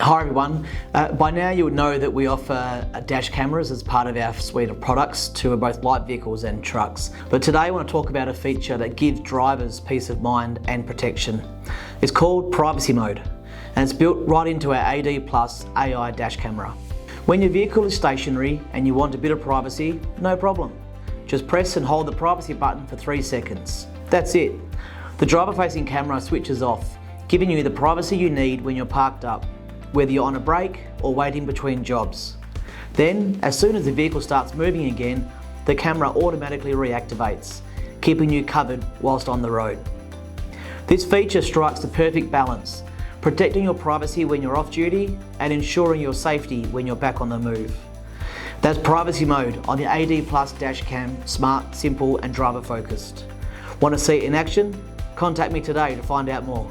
Hi everyone. By now you would know that we offer dash cameras as part of our suite of products to both light vehicles and trucks. But today I want to talk about a feature that gives drivers peace of mind and protection. It's called Privacy Mode, and it's built right into our AD Plus AI dash camera. When your vehicle is stationary and you want a bit of privacy, no problem. Just press and hold the privacy button for 3 seconds. That's it. The driver-facing camera switches off, giving you the privacy you need when you're parked up, whether you're on a break or waiting between jobs. Then, as soon as the vehicle starts moving again, the camera automatically reactivates, keeping you covered whilst on the road. This feature strikes the perfect balance, protecting your privacy when you're off duty and ensuring your safety when you're back on the move. That's Privacy Mode on the AD Plus dash cam, smart, simple and driver focused. Want to see it in action? Contact me today to find out more.